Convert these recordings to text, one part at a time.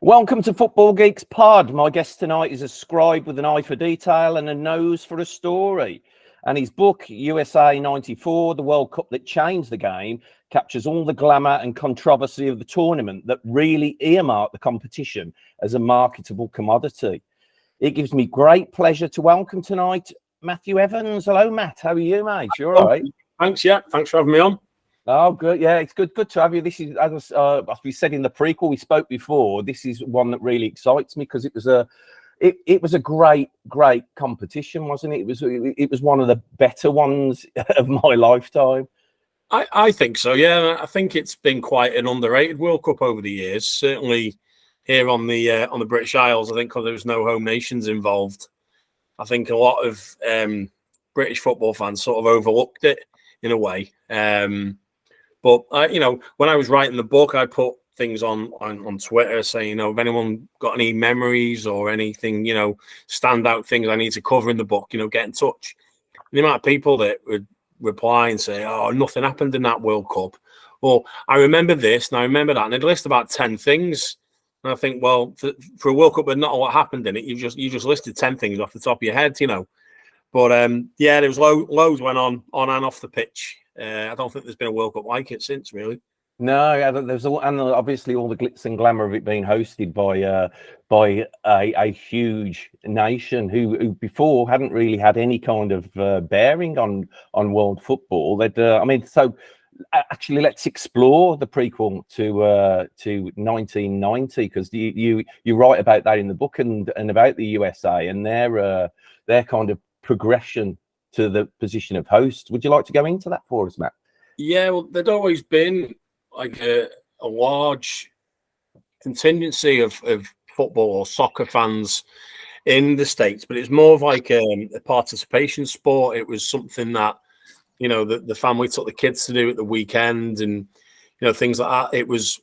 Welcome to Football Geeks Pod. My guest tonight is a scribe with an eye for detail and a nose for a story. And his book, USA 94, The World Cup That Changed the Game, captures all the glamour and controversy of the tournament that really earmarked the competition as a marketable commodity. It gives me great pleasure to welcome tonight Matthew Evans. Hello, Matt. How are you, mate? You all right? Thanks, yeah. Thanks for having me on. Oh, good. Yeah, it's good to have you. This is, as we said in the prequel, we spoke before, this is one that really excites me because it was a great competition, wasn't it? It was one of the better ones of my lifetime. I think so, yeah. I think it's been quite an underrated World Cup over the years. Certainly here on the British Isles, I think because there was no home nations involved. I think a lot of British football fans sort of overlooked it in a way. But when I was writing the book, I put things on Twitter saying, if anyone got any memories or anything, standout things I need to cover in the book, get in touch. The amount of people that would reply and say, "Oh, nothing happened in that World Cup," or "I remember this and I remember that," and they'd list about 10 things. And I think, well, for a World Cup with not a lot happened in it, you just listed 10 things off the top of your head, But there was loads went on and off the pitch. I don't think there's been a World Cup like it since, really. No, yeah, there's and obviously all the glitz and glamour of it being hosted by a huge nation who before hadn't really had any kind of bearing on world football. So actually, let's explore the prequel to 1990 because you write about that in the book and about the USA and their kind of progression to the position of host. Would you like to go into that for us, Matt? Yeah, well, there'd always been like a large contingency of football or soccer fans in the States, but it's more of like a participation sport. It was something that, the family took the kids to do at the weekend and, things like that. It was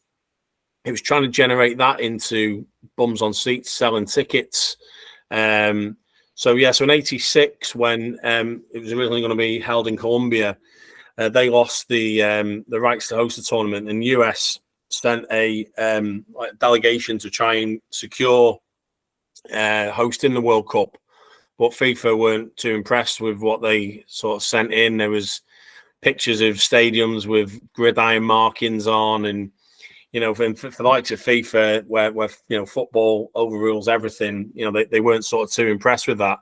trying to generate that into bums on seats, selling tickets. So in '86, when it was originally going to be held in Colombia, they lost the rights to host the tournament, and US sent a delegation to try and secure hosting the World Cup. But FIFA weren't too impressed with what they sort of sent in. There was pictures of stadiums with gridiron markings on, and for the likes of FIFA, where football overrules everything, they weren't sort of too impressed with that.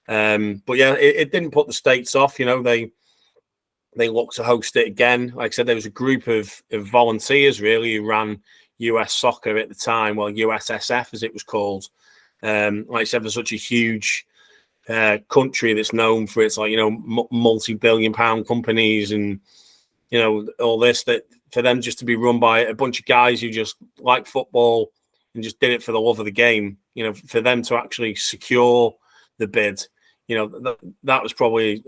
But yeah, it didn't put the States off. They looked to host it again. Like I said, there was a group of volunteers really who ran US soccer at the time, well, USSF as it was called. Like I said, for such a huge country that's known for its multi-billion-pound companies and all this, that for them just to be run by a bunch of guys who just like football and just did it for the love of the game, for them to actually secure the bid, that was probably,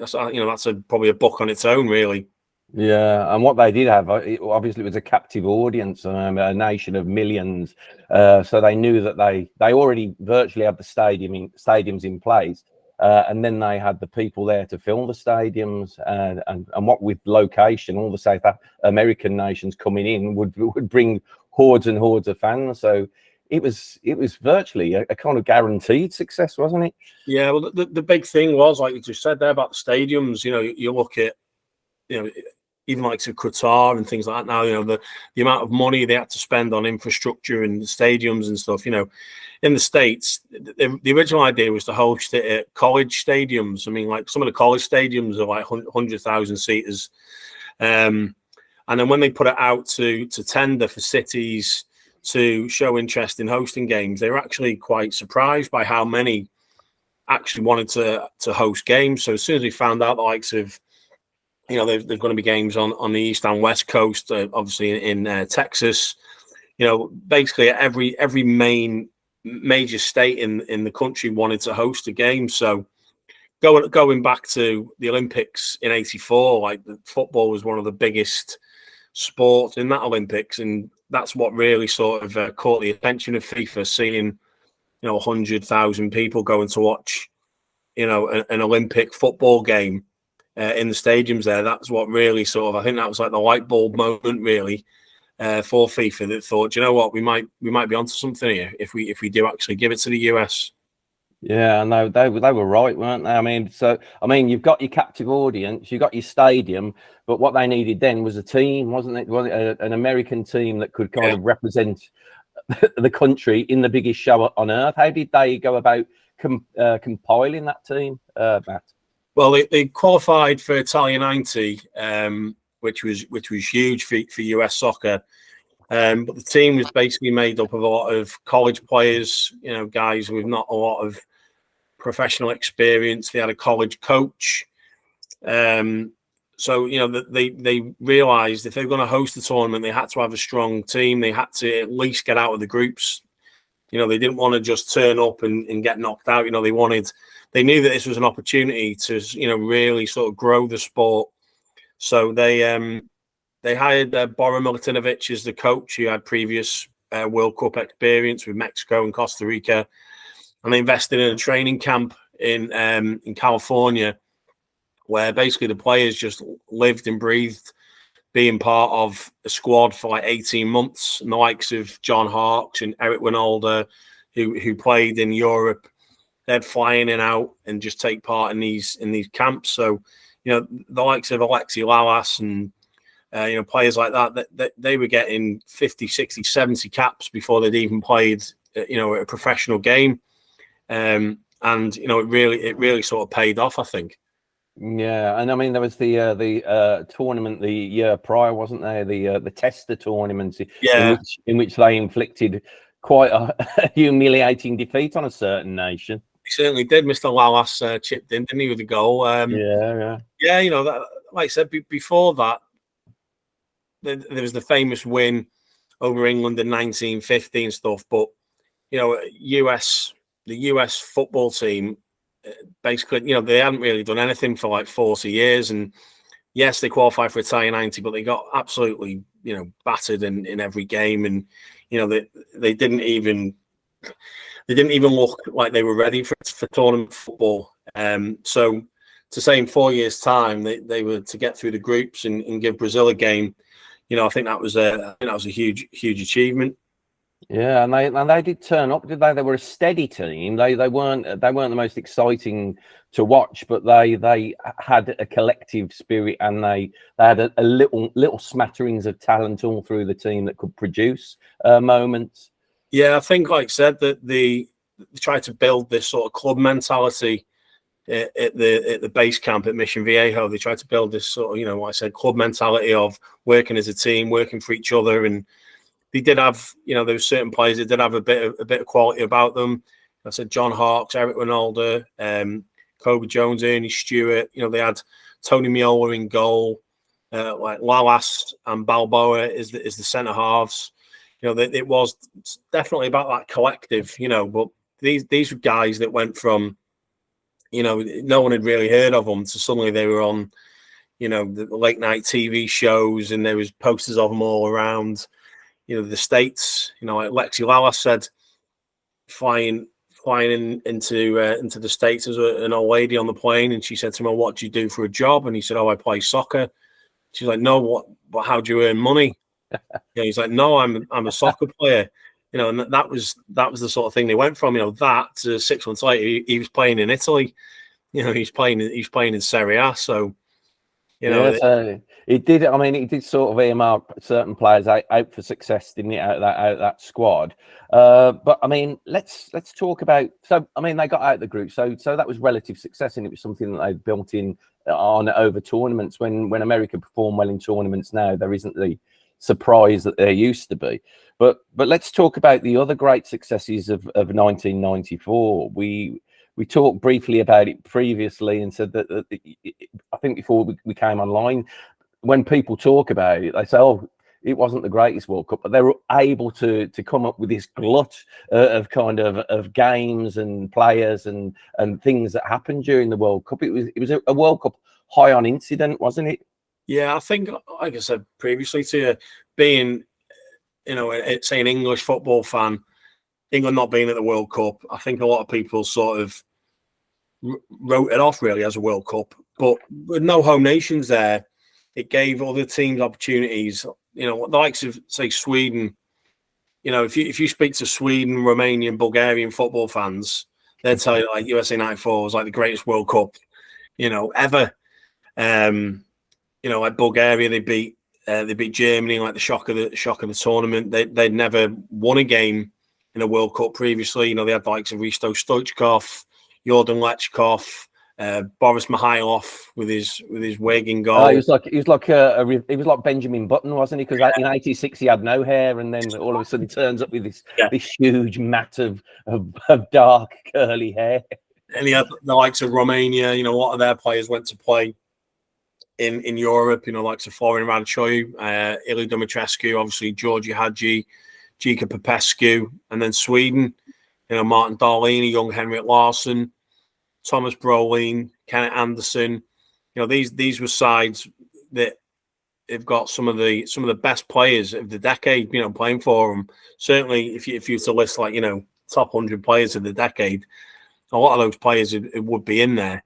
probably a book on its own, really. Yeah, and what they did have, obviously, it was a captive audience, a nation of millions. So they knew that they already virtually had the stadiums in place, and then they had the people there to fill the stadiums, and what with location, all the South American nations coming in would bring hordes and hordes of fans. So it was virtually a kind of guaranteed success, wasn't it? Yeah, well, the big thing was, like you just said there about the stadiums. You look at, even like to Qatar and things like that now, the amount of money they had to spend on infrastructure and stadiums and stuff, in the States, the original idea was to host it at college stadiums. I mean, like some of the college stadiums are like 100,000 seaters. And then when they put it out to tender for cities to show interest in hosting games, they were actually quite surprised by how many actually wanted to host games. So as soon as we found out the likes of, there's going to be games on the East and West Coast, obviously in Texas, basically every major state in the country wanted to host a game. So going back to the Olympics in '84, like football was one of the biggest sports in that Olympics, and that's what really sort of caught the attention of FIFA, seeing 100,000 people going to watch an Olympic football game in the stadiums there. That's what really sort of, I think that was like the light bulb moment really. for FIFA that thought, you know what, we might be onto something here if we do actually give it to the US. Yeah, and they were right, weren't they? I mean, you've got your captive audience, you got your stadium, but what they needed then was a team, wasn't it? An American team that could kind of represent the country in the biggest show on earth. How did they go about compiling that team, Matt? Well, they qualified for Italia '90, which was huge for US soccer. But the team was basically made up of a lot of college players, guys with not a lot of professional experience. They had a college coach. So, they realized if they were going to host the tournament, they had to have a strong team. They had to at least get out of the groups. They didn't want to just turn up and get knocked out. They knew that this was an opportunity to, really sort of grow the sport. So they hired Bora Milutinovic as the coach, who had previous World Cup experience with Mexico and Costa Rica. And they invested in a training camp in California, where basically the players just lived and breathed being part of a squad for like 18 months. And the likes of John Harkes and Eric Winalda, who played in Europe, they'd fly in and out and just take part in these camps. So, the likes of Alexi Lalas and players like that they were getting 50, 60, 70 caps before they'd even played, a professional game. And it really sort of paid off, I think. Yeah, and I mean there was the tournament the year prior, wasn't there? The Tester tournament, in which they inflicted quite a humiliating defeat on a certain nation. He certainly did. Mr. Lalas chipped in, didn't he, with the goal? Yeah. That, like I said before that, there was the famous win over England in 1950 and stuff. But the US football team, basically, they hadn't really done anything for like 40 years. And yes, they qualified for Italia '90, but they got absolutely, battered in every game. And, they didn't even look like they were ready for tournament football. So to say in 4 years' time they were to get through the groups and give Brazil a game, I think that was a huge achievement. Yeah, and they did turn up, did they? They were a steady team. They weren't the most exciting to watch, but they had a collective spirit, and they had a little smatterings of talent all through the team that could produce moments. Yeah, I think, like I said, that they tried to build this sort of club mentality at the base camp at Mission Viejo. They tried to build this sort of, like I said, club mentality of working as a team, working for each other. And they did have, there were certain players that did have a bit of quality about them. I said John Harkes, Eric Winalda, Kobe Jones, Ernie Stewart. They had Tony Meola in goal, like Lalas and Balboa is the centre halves. It was definitely about that collective. But these were guys that went from, no one had really heard of them to suddenly they were on, the late night TV shows, and there was posters of them all around. The States, like Lexi Lalas said, flying into the States as an old lady on the plane, and she said to him, "What do you do for a job?" And he said, "Oh, I play soccer." She's like, "No, what? But how do you earn money?" He's like, "No, I'm a soccer player." And that was the sort of thing they went from. That to 6 months later, he was playing in Italy. He's playing in Serie A. So. It did. I mean, it did sort of earmark certain players out for success, didn't it? Out of that squad. But I mean, let's talk about. So I mean, they got out of the group, so that was relative success, and it was something that they built in on over tournaments. When America perform well in tournaments now, there isn't the surprise that there used to be. But let's talk about the other great successes of 1994. We talked briefly about it previously and said that I think before we came online, when people talk about it, they say, "Oh, it wasn't the greatest World Cup," but they were able to come up with this glut of kind of games and players and things that happened during the World Cup. It was a World Cup high on incident, wasn't it? Yeah, I think, like I said previously to you, being, say an English football fan, England not being at the World Cup, I think a lot of people sort of wrote it off really as a World Cup. But with no home nations there, it gave other teams opportunities, you know, the likes of, say, Sweden. You know, if you speak to Sweden, Romanian, Bulgarian football fans, they'll tell you like USA '94 was like the greatest World Cup, you know, ever. You know, like Bulgaria, they beat Germany, like the shock of the tournament. They'd never won a game in a World Cup previously. You know, they had the likes of Risto Stoichkov, Jordan Lechkov, Boris Mikhailov with his wig in goal. He was like Benjamin Button, wasn't he? Because in '86 he had no hair, and then all of a sudden turns up with this huge mat of dark curly hair. And he had the likes of Romania. You know, a lot of their players went to play in Europe. You know, likes of Florin Radchoiu, Ili Dumitrescu, obviously Georgi Hagi, Jika Popescu, and then Sweden. You know, Martin Dahlin, young Henrik Larsson, Thomas Brolin, Kenneth Anderson. You know, these were sides that have got some of the best players of the decade, you know, playing for them. Certainly, if you were to list like, you know, top 100 players of the decade, a lot of those players it would be in there.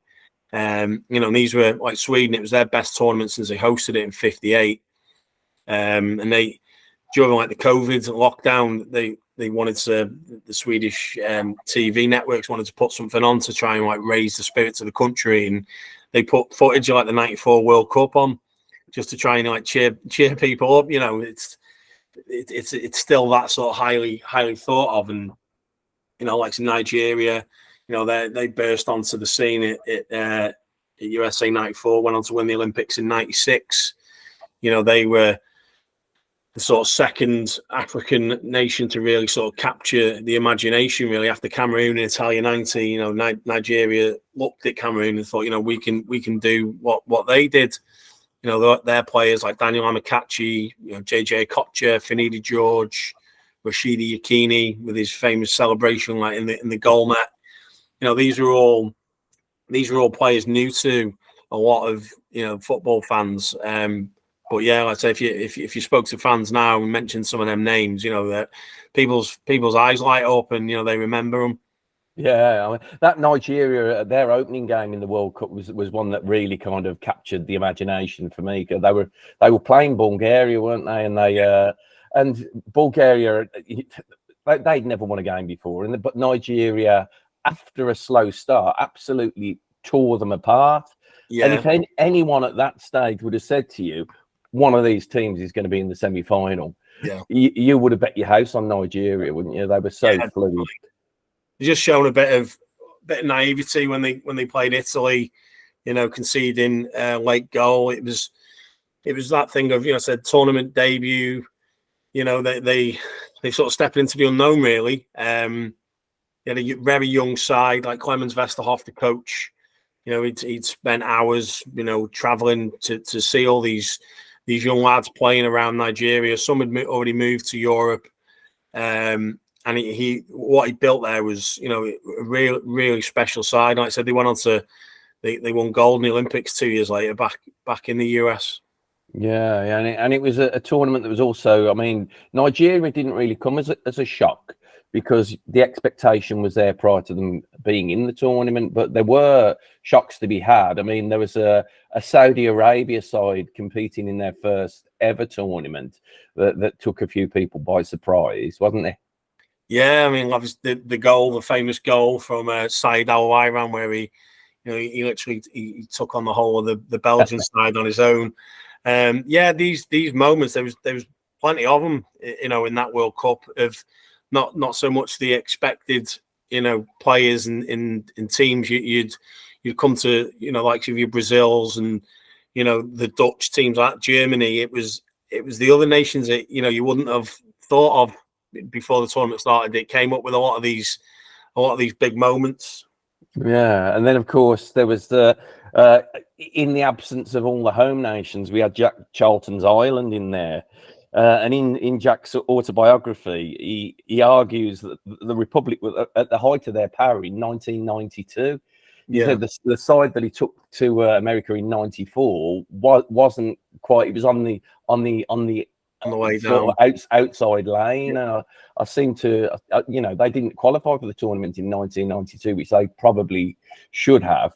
You know, and these were like Sweden. It was their best tournament since they hosted it in '58. And they, during like the COVID lockdown, they wanted to, the Swedish TV networks wanted to put something on to try and like raise the spirits of the country, and they put footage of like the '94 World Cup on just to try and like cheer people up. You know, it's still that sort of highly thought of, and you know, like Nigeria, you know, they burst onto the scene at USA '94, went on to win the Olympics in '96. You know, they were the sort of second African nation to really sort of capture the imagination, really, after Cameroon in Italia '90. You know, Nigeria looked at Cameroon and thought, you know, we can do what they did. You know, their players like Daniel Amakachi, you know, JJ Okocha, Finidi George, Rashidi Yakini with his famous celebration like in the goal net. You know, these are all players new to a lot of, you know, football fans. But yeah, like I say, if you spoke to fans now and mentioned some of them names, you know, that people's eyes light up and, you know, they remember them. Yeah, I mean, that Nigeria, their opening game in the World Cup was one that really kind of captured the imagination for me, because they were playing Bulgaria, weren't they? And Bulgaria, they'd never won a game before, but Nigeria, after a slow start, absolutely tore them apart. Yeah. And if anyone at that stage would have said to you, one of these teams is going to be in the semi-final, you would have bet your house on Nigeria, wouldn't you? They were so fluid. They're just shown a bit of naivety when they played Italy, you know, conceding late goal. It was that thing of, you know, said tournament debut. You know, they sort of stepped into the unknown, really. They had a very young side like Clemens Vesterhoff, the coach. You know, he'd spent hours, you know, traveling to see all these young lads playing around Nigeria. Some had already moved to Europe. And what he built there was, you know, a really special side. Like I said, they went on to they won gold in the Olympics 2 years later back in the US. Yeah, and it was a tournament that was also, I mean, Nigeria didn't really come as a shock, because the expectation was there prior to them being in the tournament, but there were shocks to be had. I mean, there was a Saudi Arabia side competing in their first ever tournament that took a few people by surprise, wasn't there? Yeah, I mean, obviously the famous goal from Said Al-Wairan, where he literally took on the whole of the Belgian side on his own. Yeah, these moments, there was plenty of them, you know, in that World Cup, of not so much the expected, you know, players in teams you'd come to, you know, like your Brazils and, you know, the Dutch teams like Germany. It was the other nations that, you know, you wouldn't have thought of before the tournament started. It came up with a lot of these big moments. Yeah, and then of course there was the in the absence of all the home nations, we had Jack Charlton's Ireland in there. And in Jack's autobiography, he argues that the Republic was at the height of their power in 1992. He said the side that he took to America in '94 wasn't quite. It was on the way down, outside lane. I seem to, you know, they didn't qualify for the tournament in 1992, which they probably should have.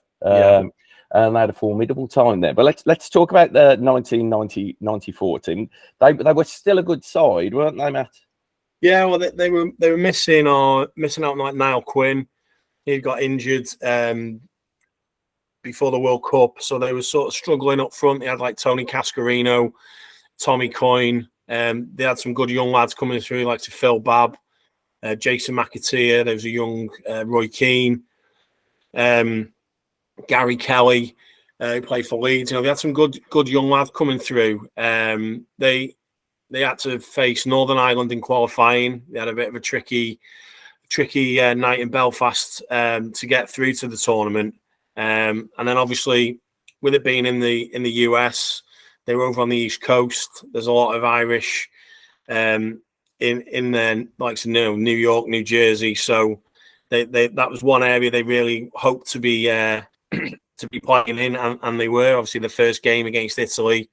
and they had a formidable time there. But let's talk about the 1990-94 team. They were still a good side, weren't they, Matt? Yeah, well, they were missing out on like Niall Quinn. He got injured before the World Cup, so they were sort of struggling up front. They had like Tony Cascarino, Tommy Coyne. They had some good young lads coming through, like to Phil Babb, Jason McAteer. There was a young Roy Keane, Gary Kelly, who played for Leeds. They had some good young lads coming through. They had to face Northern Ireland in qualifying. They had a bit of a tricky night in Belfast to get through to the tournament. And then obviously, with it being in the US, they were over on the East Coast. There's a lot of Irish in there, like New York, New Jersey. So that was one area they really hoped to be playing in, and they were. Obviously, the first game against Italy.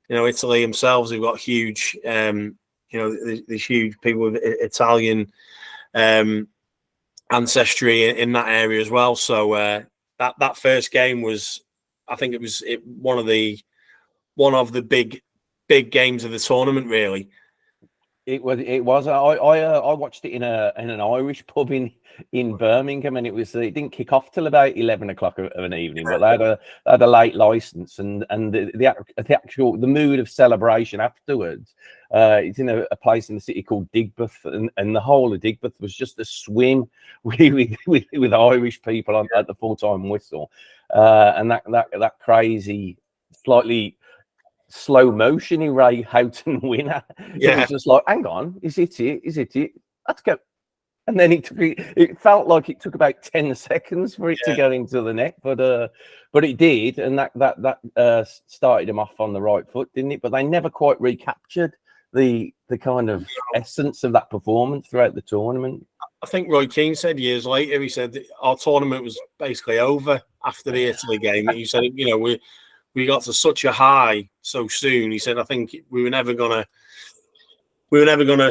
Italy themselves, they've got huge, there's huge people with Italian ancestry in that area as well. So that first game was, I think it was one of the big games of the tournament, really. It was. I watched it in an Irish pub in Birmingham, and it didn't kick off till about 11 o'clock of an evening. But they had a late license, and the mood of celebration afterwards. It's in a place in the city called Digbeth, and the whole of Digbeth was just a swim with Irish people at the full-time whistle, and that crazy, slightly slow motion Ray Houghton winner. Yeah. It was just like, hang on, is it? Let's go. And then it felt like it took about 10 seconds for it to go into the net, but it did, and that started them off on the right foot, didn't it? But they never quite recaptured the kind of essence of that performance throughout the tournament. I think Roy Keane said years later, he said our tournament was basically over after the Italy game. He said, we got to such a high so soon. He said, I think we were never gonna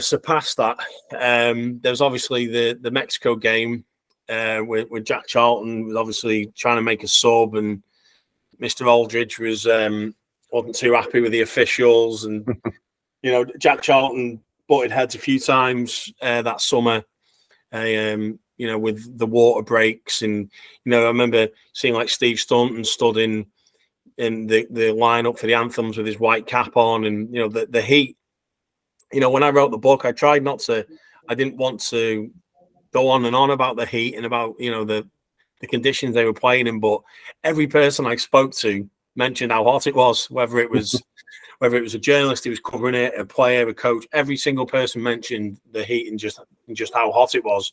surpass that. There was obviously the Mexico game with Jack Charlton was obviously trying to make a sub, and Mr. Aldridge wasn't too happy with the officials, and Jack Charlton butted heads a few times that summer. With the water breaks, and I remember seeing like Steve Staunton stood in the lineup for the anthems with his white cap on, and the heat. When I wrote the book, I tried not to. I didn't want to go on and on about the heat and about the conditions they were playing in, but every person I spoke to mentioned how hot it was. Whether it was a journalist who was covering it, a player, a coach, every single person mentioned the heat and just how hot it was.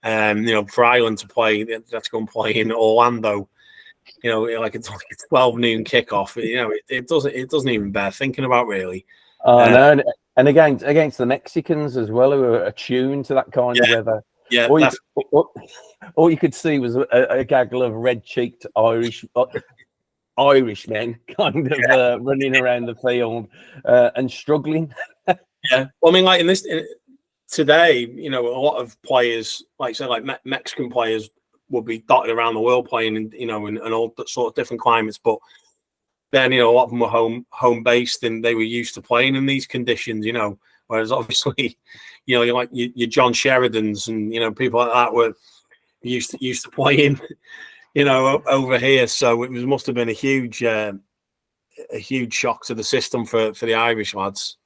For Ireland to play, they had to go and play in Orlando. Like it's 12 noon kickoff. It doesn't even bear thinking about, really. No, and against the Mexicans as well, who are attuned to that kind of weather. Yeah, all you could see was a gaggle of red-cheeked Irishmen kind of running around the field and struggling. Yeah, well, I mean, like today, a lot of players, like Mexican players, would be dotted around the world playing in all sort of different climates, but then a lot of them were home based, and they were used to playing in these conditions. Whereas obviously, like your John Sheridans and people like that were used to playing, over here. So it must have been a huge shock to the system for the Irish lads.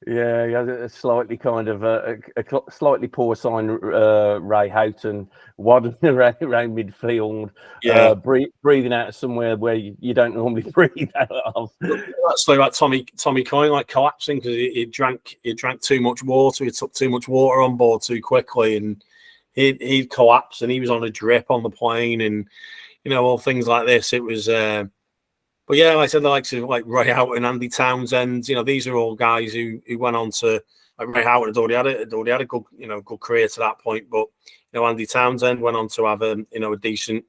Yeah, a slightly kind of a slightly porcine Ray Houghton waddling around midfield, breathing out of somewhere where you don't normally breathe out of. That's like Tommy Coyne, like collapsing because he drank too much water. He took too much water on board too quickly, and he'd collapse, and he was on a drip on the plane, and all things like this. It was. But yeah, like I said, the likes of like Ray Houghton, Andy Townsend, these are all guys who went on to, like Ray Houghton had already had a good, good career to that point. But Andy Townsend went on to have a decent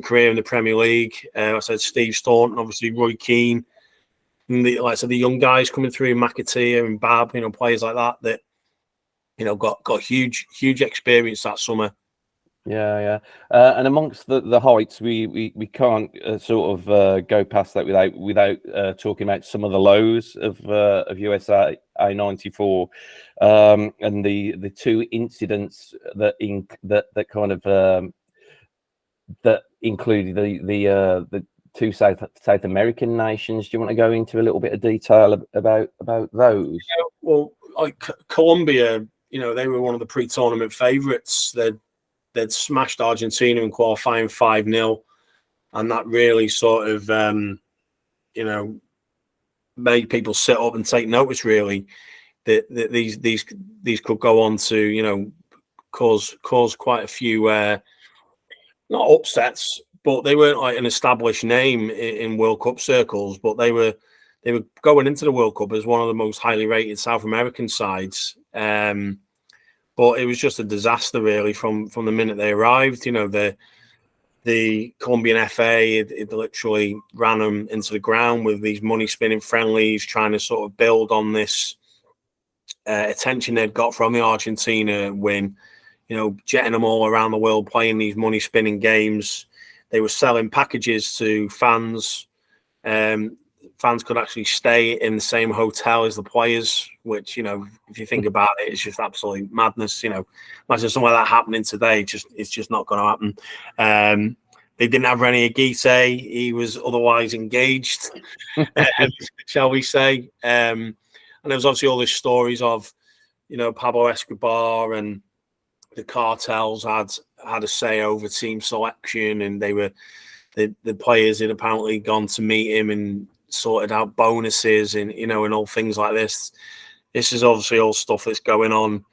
career in the Premier League. I said Steve Staunton, obviously Roy Keane, and like I said, the young guys coming through, McAteer and Babb, players like that got huge experience that summer. Yeah, yeah. And amongst the heights, we can't sort of go past that without talking about some of the lows of USA A94, and the two incidents that kind of that included the two South American nations. Do you want to go into a little bit of detail about those? Yeah, well, like Colombia, they were one of the pre-tournament favourites. They'd smashed Argentina in qualifying 5-0, and that really sort of made people sit up and take notice. Really, that these could go on to cause quite a few not upsets, but they weren't like an established name in World Cup circles. But they were going into the World Cup as one of the most highly rated South American sides. But it was just a disaster, really, from the minute they arrived. The Colombian FA, it literally ran them into the ground with these money spinning friendlies, trying to sort of build on this attention they'd got from the Argentina win. Jetting them all around the world, playing these money spinning games. They were selling packages to fans. Fans could actually stay in the same hotel as the players, which, if you think about it, it's just absolute madness. Imagine something like that happening today. It's just not going to happen. They didn't have René Higuita. He was otherwise engaged, shall we say. And there was obviously all these stories of, Pablo Escobar and the cartels had a say over team selection, and the players had apparently gone to meet him and sorted out bonuses and and all things like this. This is obviously all stuff that's going on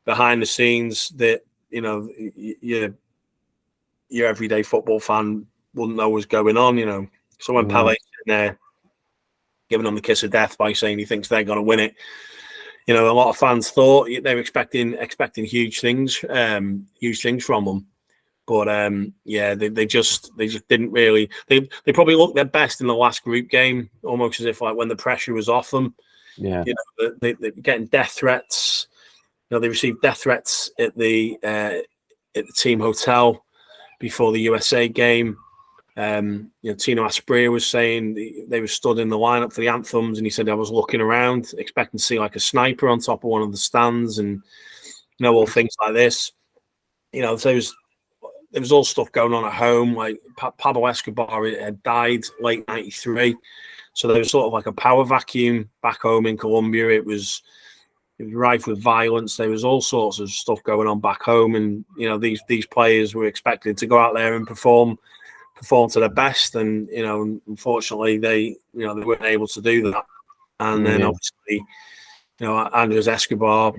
behind the scenes that your everyday football fan wouldn't know was going on. So when Pele's sitting there giving them the kiss of death by saying he thinks they're going to win it, a lot of fans thought they were expecting huge things from them. But they just didn't really. They probably looked their best in the last group game, almost as if like when the pressure was off them. Yeah, they getting death threats. They received death threats at the team hotel before the USA game. Tino Asprilla was saying they were stood in the lineup for the anthems, and he said I was looking around, expecting to see like a sniper on top of one of the stands, and all things like this. There was all stuff going on at home. Like Pablo Escobar had died late '93, so there was sort of like a power vacuum back home in Colombia. It was rife with violence. There was all sorts of stuff going on back home, and these players were expected to go out there and perform to their best, and unfortunately they weren't able to do that. And then obviously Andres Escobar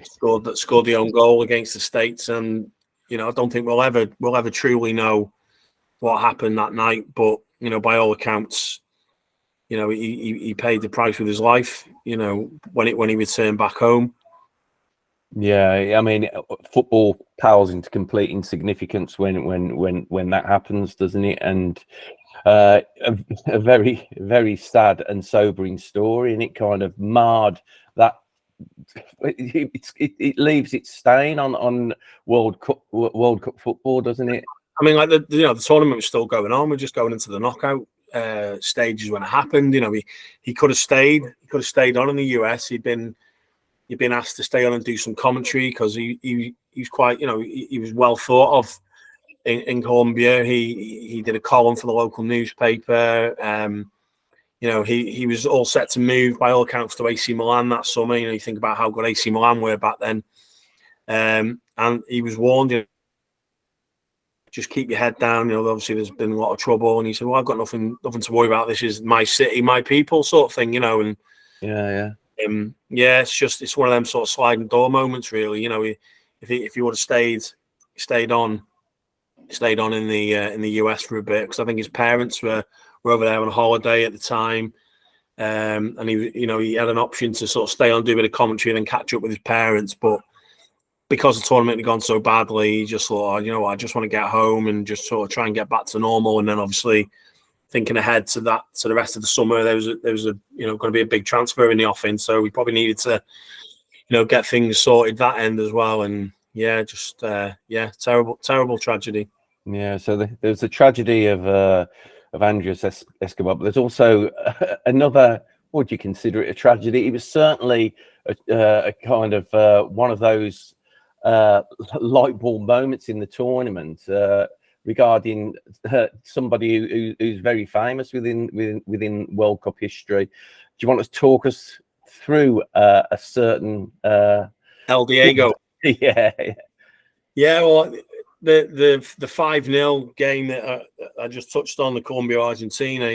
scored the own goal against the States, and I don't think we'll ever truly know what happened that night. But by all accounts, he paid the price with his life. When he returned back home. Yeah, I mean, football pales into complete insignificance when that happens, doesn't it? And a very, very sad and sobering story, and it kind of marred that. It leaves its stain on World Cup football, doesn't it? I mean, like the tournament was still going on. We're just going into the knockout stages when it happened. He could have stayed. He could have stayed on in the US. He'd been asked to stay on and do some commentary because he's quite, he was well thought of in Colombia. He did a column for the local newspaper. He was all set to move by all accounts to AC Milan that summer. You think about how good AC Milan were back then. And he was warned, just keep your head down. Obviously there's been a lot of trouble. And he said, well, I've got nothing to worry about. This is my city, my people sort of thing, and yeah. It's one of them sort of sliding door moments, really. If he would have stayed on in the US for a bit, because I think his parents were over there on a holiday at the time, and he had an option to sort of stay on, do a bit of commentary, and then catch up with his parents. But because the tournament had gone so badly, he just thought, I just want to get home and just sort of try and get back to normal. And then obviously thinking ahead to the rest of the summer, there was going to be a big transfer in the offing, so we probably needed to get things sorted that end as well. And yeah, just terrible tragedy. Yeah, so there's the tragedy of Andres Escobar, but there's also another. Would you consider it a tragedy? It was certainly a kind of one of those light bulb moments in the tournament regarding somebody who's very famous within World Cup history. Do you want to talk us through a certain El Diego? Yeah. Well, the 5-0 game that I just touched on, the Colombia Argentina,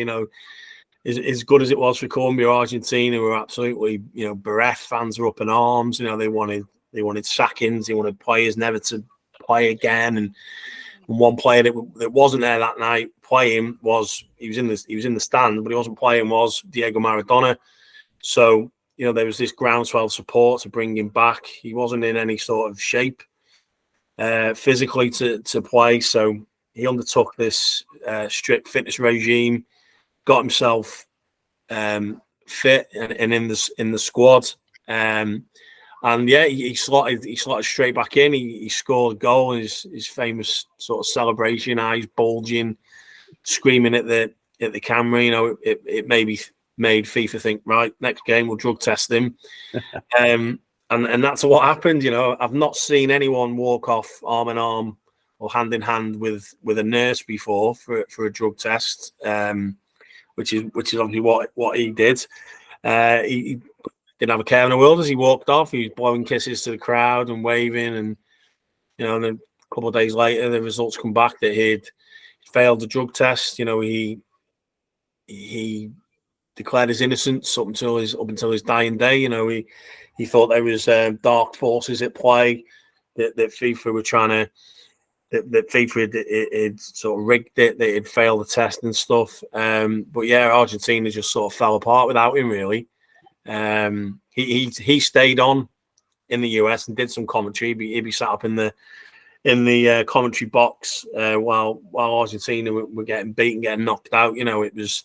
as good as it was for Colombia Argentina, were absolutely, bereft. Fans were up in arms. They wanted sackings, they wanted players never to play again. And one player that wasn't there that night playing he was in the stand, but he wasn't playing, was Diego Maradona. So there was this groundswell support to bring him back. He wasn't in any sort of shape physically to play, so he undertook this strict fitness regime, got himself fit and in the squad, and he slotted straight back in. He scored a goal, and his famous sort of celebration, eyes bulging, screaming at the camera. It maybe made FIFA think, right, next game we'll drug test him. And that's what happened. I've not seen anyone walk off arm in arm or hand in hand with a nurse before for a drug test, which is obviously what he did. He didn't have a care in the world as he walked off. He was blowing kisses to the crowd and waving, and then a couple of days later, the results come back that he'd failed the drug test. He declared his innocence up until his dying day. He thought there was dark forces at play, that FIFA were trying to, that FIFA had sort of rigged it, that he'd failed the test and stuff. But yeah, Argentina just sort of fell apart without him, really. He stayed on in the US and did some commentary. He'd be sat up in the commentary box while Argentina were getting beaten, getting knocked out. It was,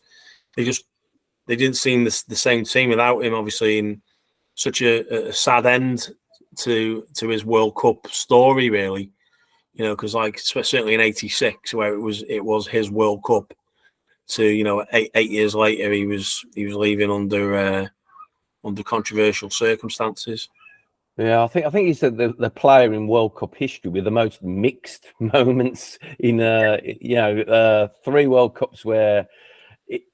they didn't seem the same team without him, obviously, in such a sad end to his World Cup story, really. Because certainly in '86, where it was his World Cup, to 8 years later, he was leaving under controversial circumstances. Yeah, I think he's the player in World Cup history with the most mixed moments in 3 World Cups where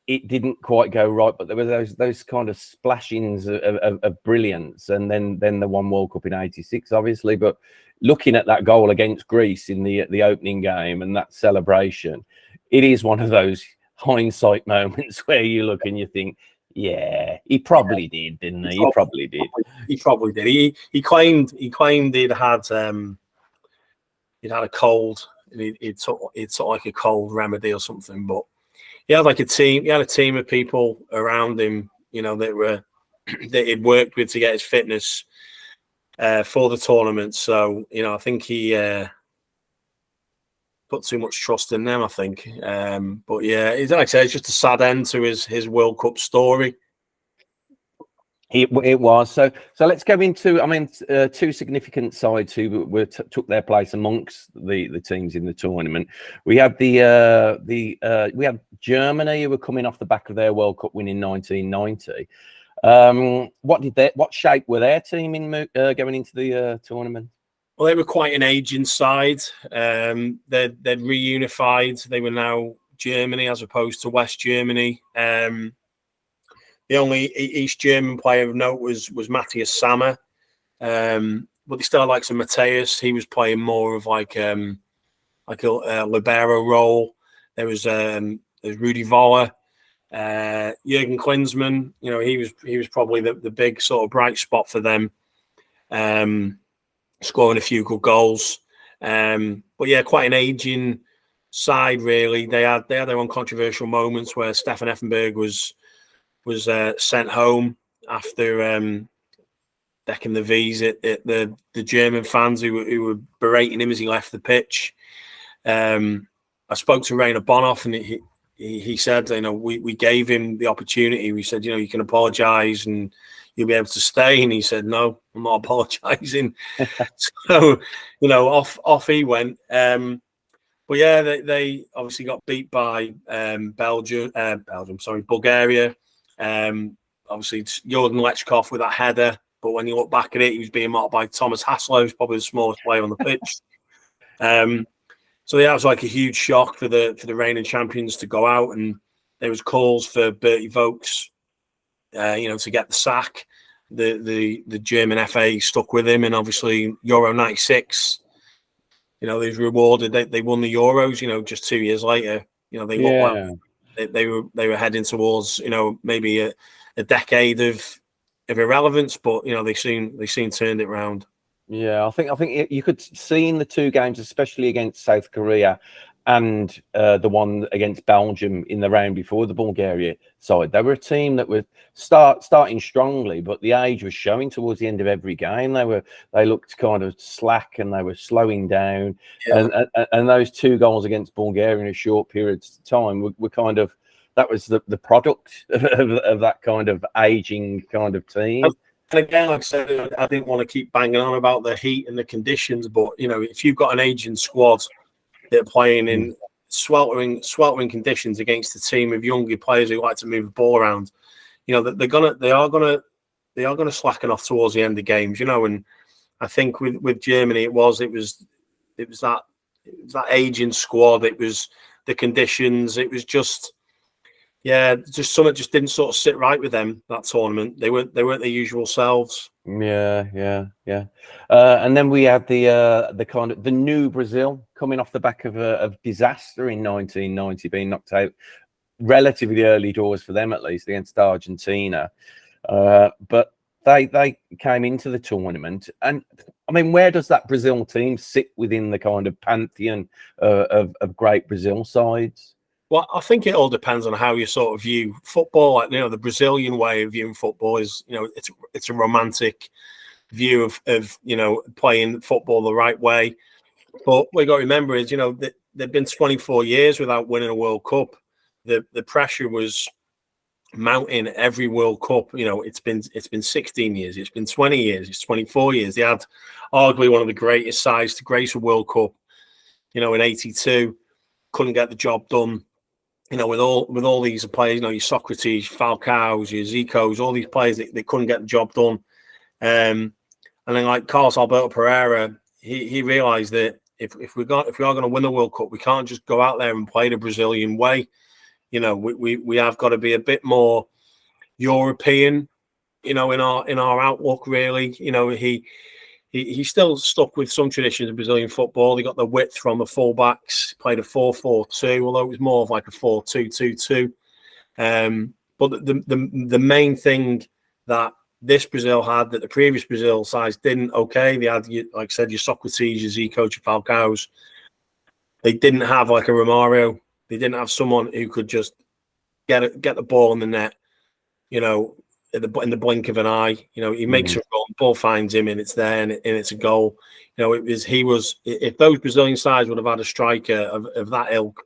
it didn't quite go right, but there were those kind of splashings of brilliance, and then the one World Cup in '86, obviously. But looking at that goal against Greece in the opening game and that celebration, it is one of those hindsight moments where you look and you think, yeah, he probably did, didn't he? He probably did. He probably did. He claimed he'd had a cold, and he'd took like a cold remedy or something, but he had like a team. He had a team of people around him, that he'd worked with to get his fitness for the tournament. So, I think he put too much trust in them, I think. But yeah, like I say, it's just a sad end to his World Cup story. It was. So let's go into, 2 significant sides who took their place amongst the teams in the tournament. We had we had Germany, who were coming off the back of their World Cup win in 1990. What shape were their team in going into the tournament? Well, they were quite an aging side. They'd reunified. They were now Germany as opposed to West Germany. The only East German player of note was Matthias Sammer, but they still had like some Mateus. He was playing more of like a libero role. There was Rudi Voller, Jurgen Klinsmann. He was probably the big sort of bright spot for them, scoring a few good goals. But yeah, quite an aging side, really. They had their own controversial moments where Stefan Effenberg was sent home after decking the V's at the German fans who were berating him as he left the pitch. I spoke to Rainer Bonhoff, and he said, we gave him the opportunity. We said, you can apologise and you'll be able to stay. And he said, no, I'm not apologising. So, off he went. But yeah, they obviously got beat by Bulgaria. Obviously, Jordan Lechkov with that header. But when you look back at it, he was being marked by Thomas Haslow, who's probably the smallest player on the pitch. So yeah, it was like a huge shock for the reigning champions to go out, and there was calls for Bertie Vogts, to get the sack. The German FA stuck with him, and obviously Euro '96. They was rewarded. They won the Euros. Just 2 years later. They looked like they were heading towards maybe a decade of irrelevance, but they soon turned it around. Yeah, I think you could see in the two games, especially against South Korea and the one against Belgium in the round before the Bulgaria side, they were a team that were starting strongly, but the age was showing towards the end of every game. They looked kind of slack and they were slowing down. Yeah. And those 2 goals against Bulgaria in a short period of time were kind of, that was the product of that kind of aging kind of team. And again, like I said, I didn't want to keep banging on about the heat and the conditions, but if you've got an aging squad that are playing in sweltering conditions against a team of younger players who like to move the ball around, they are gonna slacken off towards the end of games, And I think with Germany, it was that aging squad. It was the conditions. It was just. Yeah, just something just didn't sort of sit right with them that tournament. They weren't their usual selves. Yeah. And then we had the kind of the new Brazil coming off the back of disaster in 1990, being knocked out relatively early doors for them, at least against Argentina. But they came into the tournament, and I mean, where does that Brazil team sit within the kind of pantheon of great Brazil sides? Well, I think it all depends on how you sort of view football. Like, the Brazilian way of viewing football is, it's a romantic view of playing football the right way. But what you got to remember is, they've been 24 years without winning a World Cup. The pressure was mounting every World Cup. It's been 16 years, it's been 20 years, it's 24 years. They had arguably one of the greatest sides to grace a World Cup. In '82, couldn't get the job done. With all these players, your Socrates, Falcao's, your Zicos, all these players, they couldn't get the job done. And then like Carlos Alberto Pereira, he realised that if we are going to win the World Cup, we can't just go out there and play the Brazilian way. We have got to be a bit more European, in our outlook. Really, He's still stuck with some traditions of Brazilian football. They got the width from the fullbacks, played a 4-4-2, although it was more of like a 4-2-2-2. But the main thing that this Brazil had that the previous Brazil sides didn't, they had, like I said, your Socrates, your Zico, your Falcao's. They didn't have like a Romario. They didn't have someone who could just get the ball in the net, in the blink of an eye. He makes a run, ball finds him, and it's there, and it's a goal. If those Brazilian sides would have had a striker of that ilk,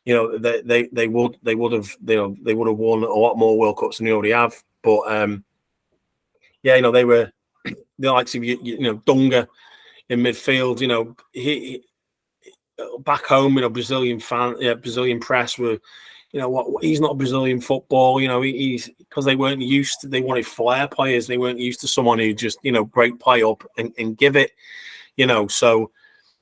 they would have won a lot more World Cups than they already have. But they were the likes of Dunga in midfield. He back home, Brazilian press were. He's not Brazilian football. He's because they weren't used to. They wanted flair players. They weren't used to someone who just break play up and give it. So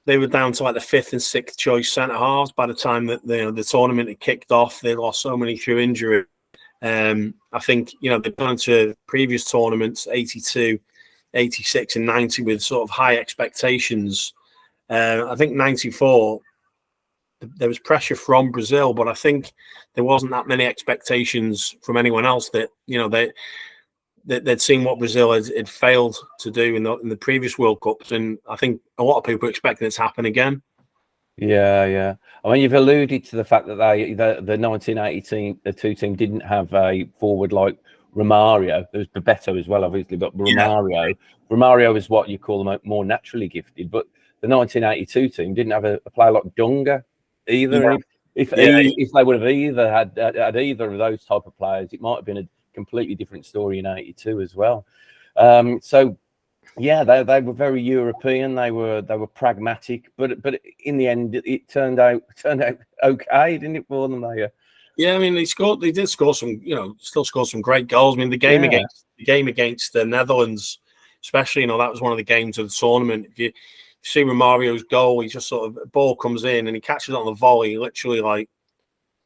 they were down to like the 5th and 6th choice centre halves by the time that the tournament had kicked off. They lost so many through injury. I think they've gone to previous tournaments, 82, 86, and 90 with sort of high expectations. I think 94. There was pressure from Brazil, but I think there wasn't that many expectations from anyone else that they'd seen what Brazil had failed to do in the previous World Cups, and I think a lot of people are expecting it to happen again. Yeah. I mean, you've alluded to the fact that the 1982 team didn't have a forward like Romario. There was Bebeto as well, obviously, but Romario is what you call them more naturally gifted. But the 1982 team didn't have a player like Dunga either. If they would have either had either of those type of players, it might have been a completely different story in '82 as well. So yeah, they were very European. They were pragmatic, but in the end, it turned out okay, didn't it, for them? Yeah, I mean, they did score some, still scored some great goals. I mean, the game against the Netherlands, especially, that was one of the games of the tournament. If you see Romario's goal, he just sort of, ball comes in and he catches it on the volley, literally like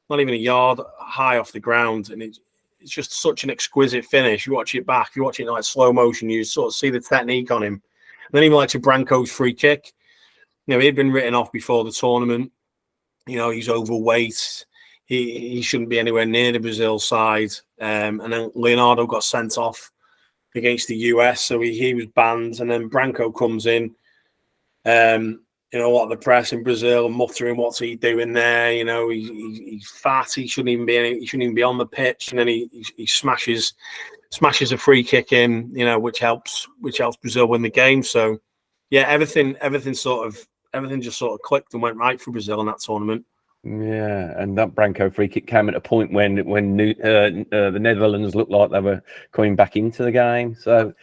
not even a yard high off the ground, and it's just such an exquisite finish. You watch it back, you watch it in like slow motion, you sort of see the technique on him. And then even like to Branco's free kick, he'd been written off before the tournament. He's overweight. He shouldn't be anywhere near the Brazil side. And then Leonardo got sent off against the US, so he was banned. And then Branco comes in. A lot of the press in Brazil muttering, "What's he doing there?" He's fat. He shouldn't even be on the pitch. And then he smashes a free kick in. Which helps Brazil win the game. So yeah, everything just sort of clicked and went right for Brazil in that tournament. Yeah, and that Branco free kick came at a point when the Netherlands looked like they were coming back into the game. So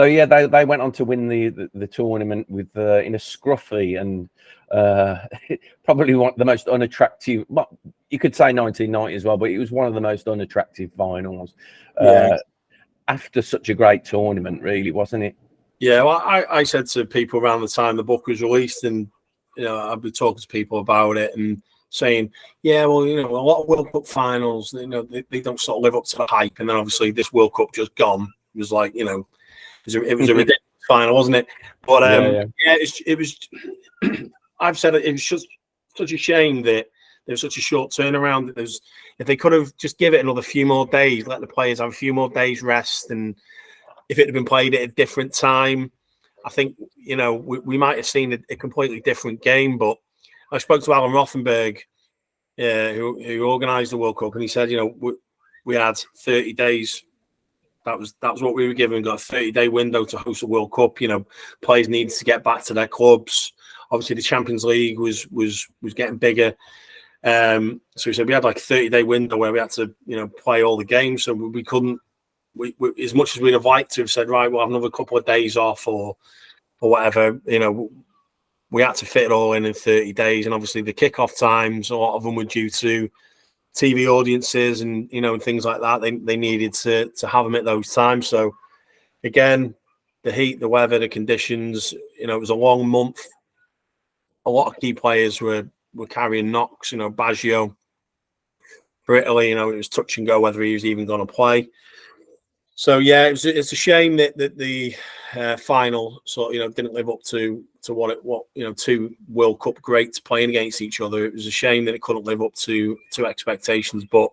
yeah, they went on to win the tournament with in a scruffy and probably one of the most unattractive. Well, you could say 1990 as well, but it was one of the most unattractive finals after such a great tournament, really, wasn't it? Yeah, well, I said to people around the time the book was released, and I'd be talking to people about it and saying, yeah, well, a lot of World Cup finals, they don't sort of live up to the hype. And then obviously this World Cup just gone. It was like, it was a ridiculous final, wasn't it? But it was. I've said it was just such a shame that there was such a short turnaround. If they could have just give it another few more days, let the players have a few more days rest, and if it had been played at a different time, I think we might have seen a completely different game. But I spoke to Alan Rothenberg, who organised the World Cup, and he said, we had 30 days. That was what we were given. Got a 30-day window to host a World Cup. Players needed to get back to their clubs. Obviously, the Champions League was getting bigger. So he said we had like a 30-day window where we had to play all the games. So we couldn't. We as much as we'd have liked to have said, right, we'll have another couple of days off or whatever. We had to fit it all in 30 days. And obviously the kickoff times, a lot of them were due to TV audiences and, and things like that. They needed to have them at those times. So again, the heat, the weather, the conditions, it was a long month. A lot of key players were carrying knocks, Baggio for Italy, it was touch and go whether he was even going to play. So yeah, it's a shame that the final sort of didn't live up to what two World Cup greats playing against each other. It was a shame that it couldn't live up to expectations, but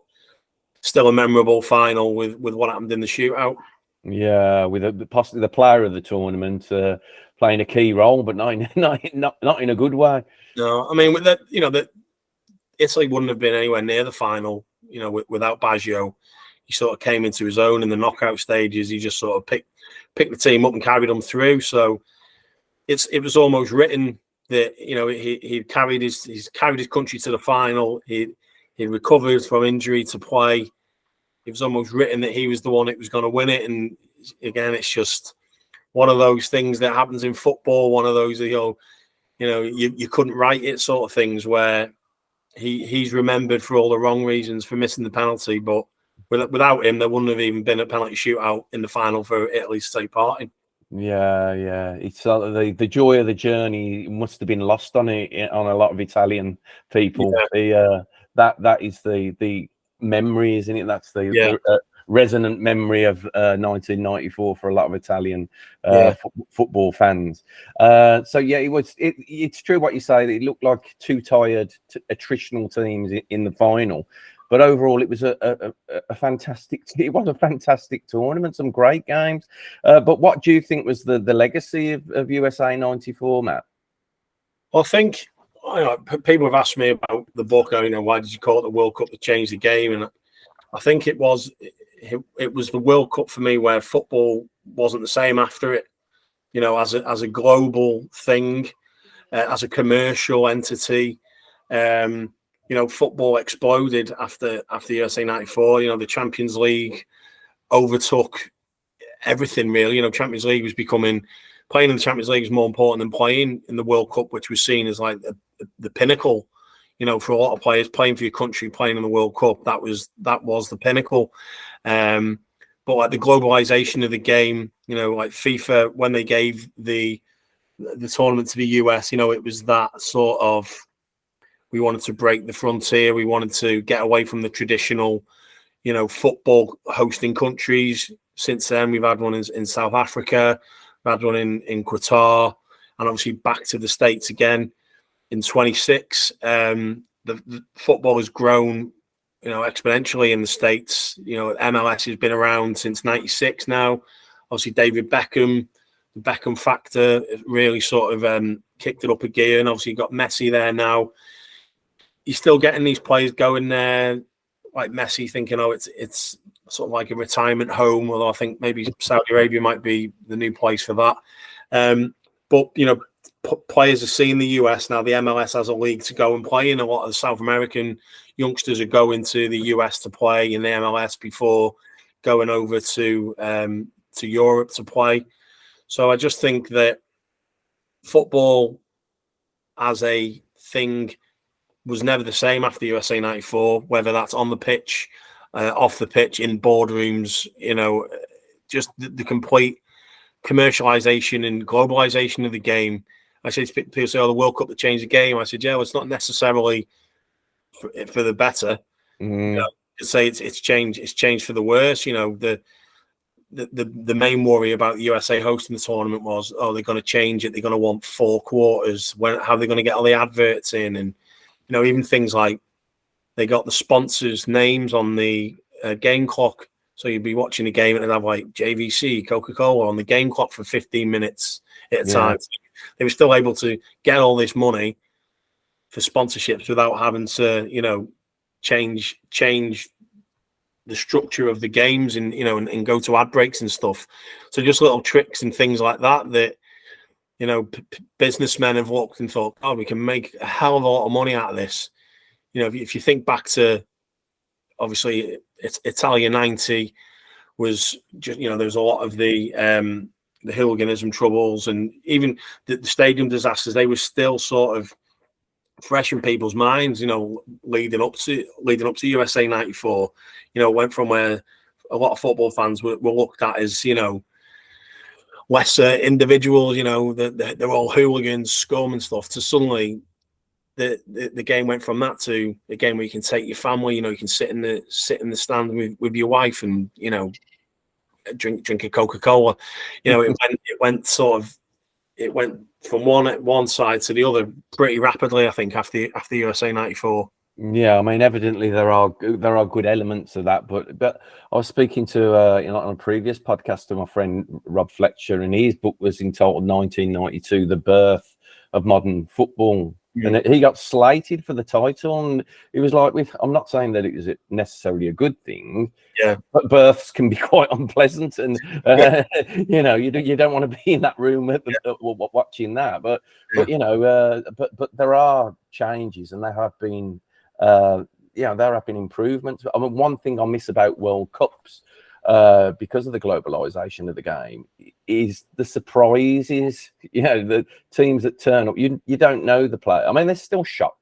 still a memorable final with what happened in the shootout. Yeah, with possibly the player of the tournament playing a key role, but not in a good way. No, I mean with that, that Italy wouldn't have been anywhere near the final, without Baggio. He sort of came into his own in the knockout stages. He just sort of picked the team up and carried them through. So it was almost written that he carried his country to the final. He recovered from injury to play. It was almost written that he was the one that was going to win it. And again, it's just one of those things that happens in football. One of those you couldn't write it sort of things where he's remembered for all the wrong reasons for missing the penalty, but without him, there wouldn't have even been a penalty shootout in the final for Italy to take part in. Yeah. It's the joy of the journey must have been lost on a lot of Italian people. Yeah. That is the memory, isn't it? That's the resonant memory of 1994 for a lot of Italian football fans. So yeah, it's true what you say. It looked like two tired attritional teams in the final. But overall, it was a fantastic. It was a fantastic tournament. Some great games. But what do you think was the legacy of USA '94, Matt? Well, I think people have asked me about the book. Why did you call it the World Cup to change the game? And I think it was the World Cup for me where football wasn't the same after it. As a global thing, as a commercial entity. Football exploded after USA '94. The Champions League overtook everything really. Champions League was playing in the Champions League is more important than playing in the World Cup, which was seen as like the pinnacle. For a lot of players, playing for your country, playing in the World Cup, that was the pinnacle. But like the globalization of the game, like FIFA, when they gave the tournament to the US, it was that sort of, we wanted to break the frontier. We wanted to get away from the traditional, football hosting countries. Since then, we've had one in South Africa, we've had one in Qatar, and obviously back to the States again in 26. The football has grown, exponentially in the States. MLS has been around since 96 now. Obviously, David Beckham, the Beckham factor really sort of kicked it up a gear, and obviously you've got Messi there now. You're still getting these players going there, like Messi, thinking, it's sort of like a retirement home, although I think maybe Saudi Arabia might be the new place for that. But, players are seeing the US now. The MLS has a league to go and play in. A lot of the South American youngsters are going to the US to play in the MLS before going over to Europe to play. So I just think that football as a thing was never the same after USA 94, whether that's on the pitch, off the pitch, in boardrooms, just the complete commercialization and globalization of the game. I say to people, say, the World Cup that changed the game. I said, yeah, well, it's not necessarily for the better. To say it's changed. It's changed for the worse. The main worry about the USA hosting the tournament was, they're going to change it. They're going to want 4 quarters. How are they going to get all the adverts in? And even things like they got the sponsors' names on the game clock. So you'd be watching a game and it'd have like JVC, Coca-Cola on the game clock for 15 minutes at a time. They were still able to get all this money for sponsorships without having to, change the structure of the games and, and go to ad breaks and stuff. So just little tricks and things like that, businessmen have looked and thought, we can make a hell of a lot of money out of this. If you think back to, obviously, it's Italia 90 was just, there was a lot of the hooliganism troubles, and even the stadium disasters, they were still sort of fresh in people's minds, leading up to USA 94. Went from where a lot of football fans were looked at as, lesser individuals, they're all hooligans, scum and stuff, to suddenly the game went from that to a game where you can take your family, you can sit in the stand with your wife and, drink a Coca-Cola. It went from one side to the other pretty rapidly, I think, after USA 94. Yeah, I mean, evidently there are good elements of that, but I was speaking to on a previous podcast to my friend Rob Fletcher, and his book was entitled 1992: The Birth of Modern Football. And he got slated for the title, and it was like, I'm not saying that it was necessarily a good thing, but births can be quite unpleasant, and you don't want to be in that room watching that. But there are changes, and there have been improvements. I mean, one thing I miss about World Cups, because of the globalization of the game, is the surprises. The teams that turn up, you don't know the player. I mean, there's still shock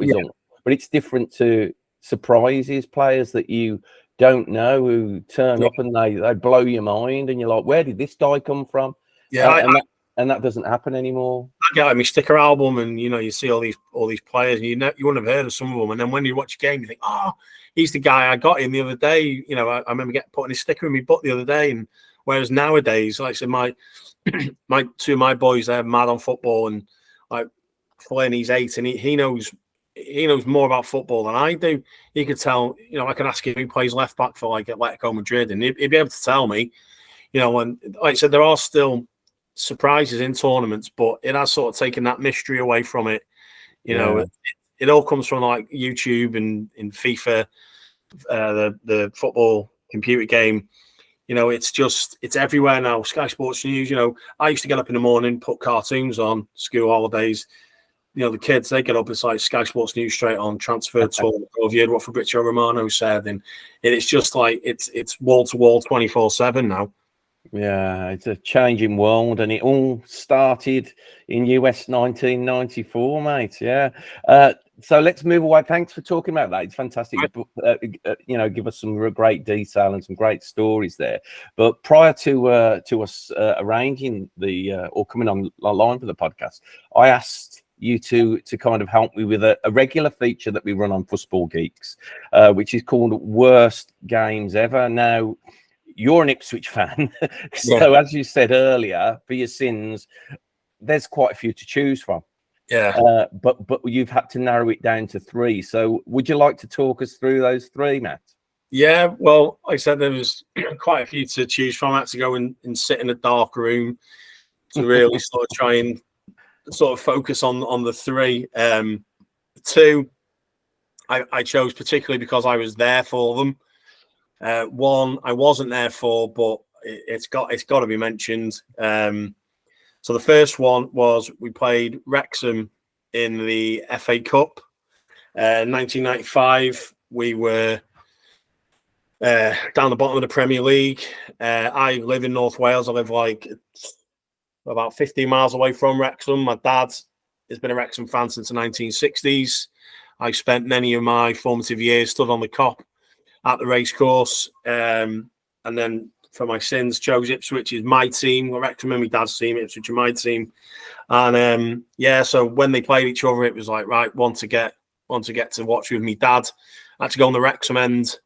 results, but it's different to surprises, players that you don't know who turn up and they blow your mind, and you're like, where did this guy come from? And that doesn't happen anymore. I get my sticker album, and you see all these players, and you wouldn't have heard of some of them, and then when you watch a game, you think, he's the guy I got in the other day. I remember putting his sticker in my butt the other day. And whereas nowadays, like I said, my two of my boys, they're mad on football, and like Flynn, he's 8, and he knows more about football than I do. He could tell, I can ask him who plays left back for like Atletico Madrid, and he'd be able to tell me. And like I said, there are still surprises in tournaments, but it has sort of taken that mystery away from it. It all comes from like YouTube and in FIFA, the football computer game. It's everywhere now. Sky Sports News. I used to get up in the morning, put cartoons on, school holidays. the kids, they get up, it's like Sky Sports News straight on, transferred to, have you heard what Fabrizio Romano said? And it's just like, it's wall to wall 24/7 now. Yeah, it's a changing world, and it all started in US 1994, mate. Yeah. So let's move away. Thanks for talking about that. It's fantastic. Give us some great detail and some great stories there. But prior to us arranging or coming online for the podcast, I asked you to kind of help me with a regular feature that we run on Football Geeks, which is called Worst Games Ever. Now, you're an Ipswich fan, so as you said earlier, for your sins, there's quite a few to choose from. Yeah. But you've had to narrow it down to 3. So would you like to talk us through those 3, Matt? Yeah, well, like I said, there was quite a few to choose from. I had to go and sit in a dark room to really sort of try and sort of focus on the 3. 2, I chose particularly because I was there for them. 1, I wasn't there for, but it's got to be mentioned. So the first one was we played Wrexham in the FA Cup. 1995, we were down the bottom of the Premier League. I live in North Wales. I live like about 15 miles away from Wrexham. My dad has been a Wrexham fan since the 1960s. I spent many of my formative years stood on the Kop at the racecourse. And then for my sins, chose Ipswich is my team. Wrexham and my dad's team, Ipswich is my team. And so when they played each other, it was like, right, want to get to watch with me dad. I had to go on the Wrexham end.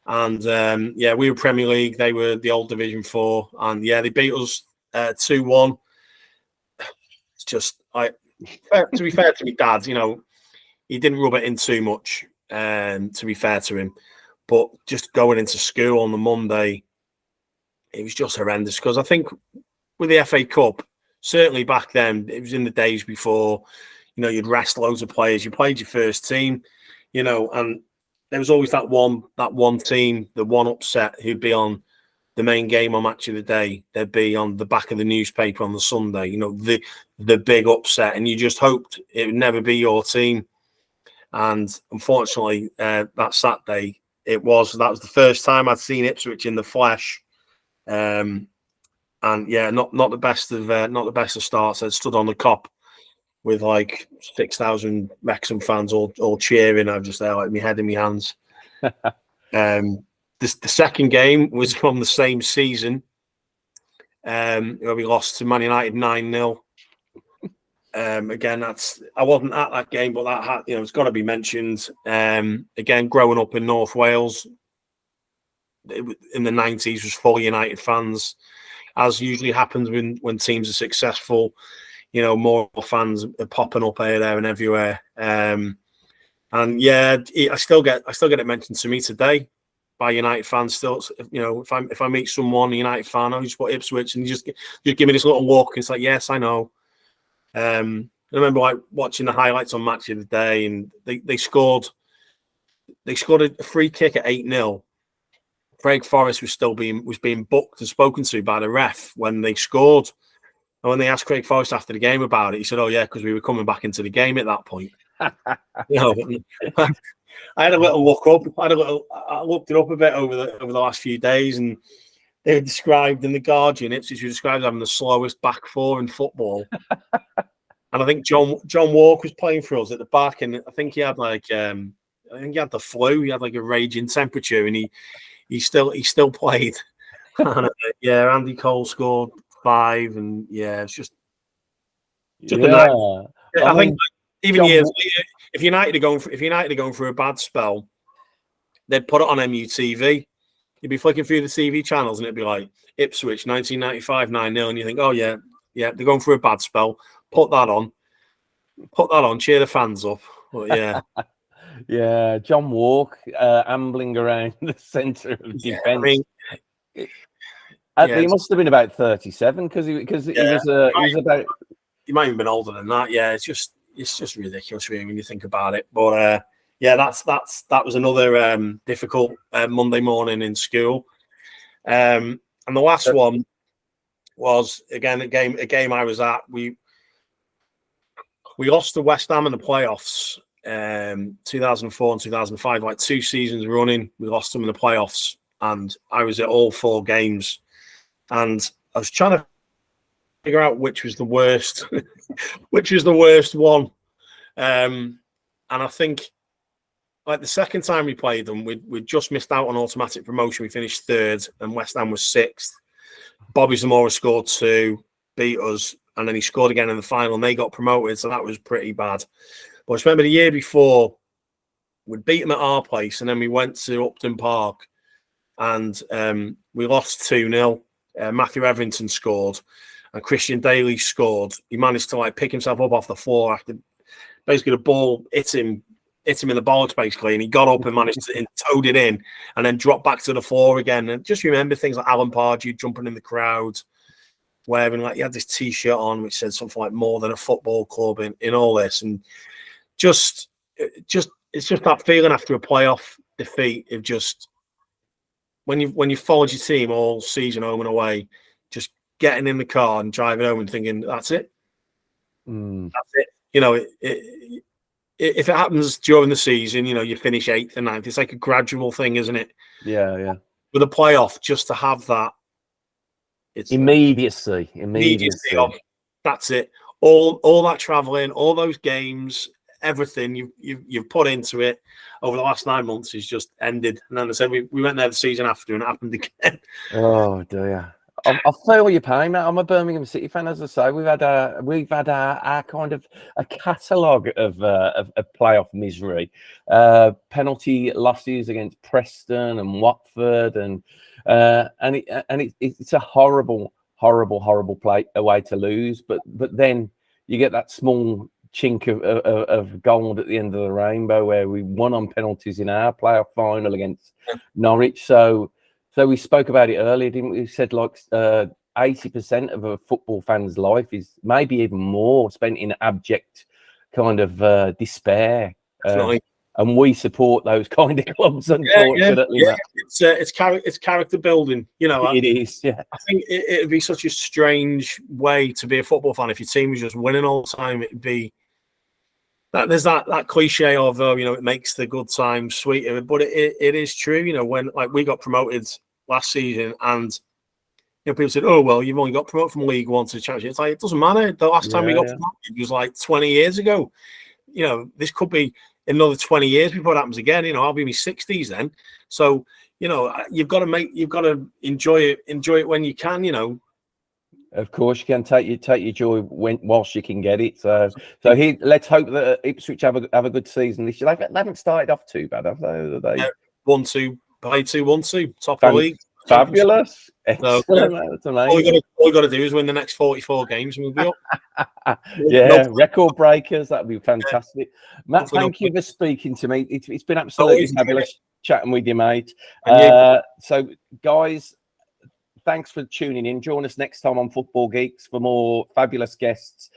And we were Premier League. They were the old Division 4. And they beat us 2-1. It's just, to be fair to me dad, he didn't rub it in too much, to be fair to him. But just going into school on the Monday, it was just horrendous. Because I think with the FA Cup, certainly back then, it was in the days before, you'd rest loads of players. You played your first team, and there was always that one team, the one upset who'd be on the main game on Match of the Day. They'd be on the back of the newspaper on the Sunday, the big upset. And you just hoped it would never be your team. And unfortunately, that Saturday, that was the first time I'd seen Ipswich in the flesh. Not the best of starts. I stood on the Kop with like 6,000 Wrexham fans all cheering. I'm just there like my head in my hands. The second game was from the same season, where we lost to Man United 9-0. Again, I wasn't at that game, but that had, it's got to be mentioned. Again, growing up in North Wales in the 90s was full United fans, as usually happens when teams are successful. More fans are popping up here, there, and everywhere. I still get it mentioned to me today by United fans. Still, if I meet someone, a United fan, I just put Ipswich, and you just give me this little look. It's like, yes, I know. I remember like watching the highlights on Match of the Day, and they scored a free kick at 8-0. Craig Forrest was being booked and spoken to by the ref when they scored. And when they asked Craig Forrest after the game about it, he said, "Oh yeah, because we were coming back into the game at that point." I had a little look up. I looked it up a bit over the last few days, and they were described in the Guardian. Ipswich was described as having the slowest back 4 in football. And I think John Walker was playing for us at the back, and I think he had the flu. He had like a raging temperature, and he still played. And, Andy Cole scored 5, and it's just a night. I think even years later, if United are going through a bad spell, they'd put it on MUTV. You'd be flicking through the TV channels, and it'd be like Ipswich 1995 9-0, and you think, oh yeah, they're going through a bad spell. Put that on, cheer the fans up. But yeah, John Walk ambling around the centre of defence. I mean, he must have been about 37 because he was about. He might have been older than that. Yeah, it's just ridiculous really when you think about it. But that was another difficult Monday morning in school. And the last one was again a game I was at. We lost to West Ham in the playoffs, 2004 and 2005, like 2 seasons running. We lost them in the playoffs, and I was at all 4 games. And I was trying to figure out which was the worst, which was the worst one. And I think, like, the second time we played them, we'd just missed out on automatic promotion. We finished 3rd, and West Ham was 6th. Bobby Zamora scored 2, beat us, and then he scored again in the final, and they got promoted, so that was pretty bad. But I just remember the year before, we'd beat them at our place, and then we went to Upton Park, and we lost 2-0. Matthew Everington scored, and Christian Daly scored. He managed to, like, pick himself up off the floor after basically the ball hit him in the bollocks, basically, and he got up and managed to toed it in, and then dropped back to the floor again. And just remember things like Alan Pardew jumping in the crowd, wearing, like, he had this T-shirt on which said something like "more than a football club" in all this, and it's just that feeling after a playoff defeat of just when you followed your team all season home and away, just getting in the car and driving home and thinking, that's it. That's it. You know, if it happens during the season, you know, you finish 8th and 9th. It's like a gradual thing, isn't it? Yeah. With a playoff, just to have that, it's immediacy of, that's it. All that traveling, all those games, everything you've put into it over the last 9 months is just ended. And then I said we went there the season after, and it happened again. Oh dear. I feel your pain, mate. I'm a Birmingham City fan, as I say. We've had our kind of a catalogue of playoff misery, penalty losses against Preston and Watford, and it's a horrible way to lose. But then you get that small chink of gold at the end of the rainbow where we won on penalties in our playoff final against Norwich. So we spoke about it earlier, didn't we? We said like 80% of a football fan's life is maybe even more spent in abject kind of despair. And we support those kind of clubs, unfortunately. Yeah. It's character building, you know. It is, yeah. I think it'd be such a strange way to be a football fan if your team was just winning all the time. It'd be that there's that cliche of, you know, it makes the good times sweeter, but it is true. You know, when, like, we got promoted last season, and, you know, people said, "Oh well, you've only got promoted from League One to the Championship." It's like, it doesn't matter. The last time we got promoted was like 20 years ago. You know, this could be another 20 years before it happens again. You know, I'll be in my 60s then. So, you know, you've got to enjoy it when you can. You know. Of course, you can take your joy whilst you can get it. So here, let's hope that Ipswich have a good season this year. They haven't started off too bad, have they? Yeah, 1-2, played 2-1-2, top of the league. Fabulous. Excellent. So, that's amazing. All we got to do is win the next 44 games and we'll be up. Record breakers. That'd be fantastic. Matt, thank you for speaking to me. It's been absolutely fabulous chatting with you, mate. So, guys, thanks for tuning in. Join us next time on Football Geeks for more fabulous guests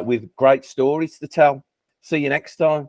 with great stories to tell. See you next time.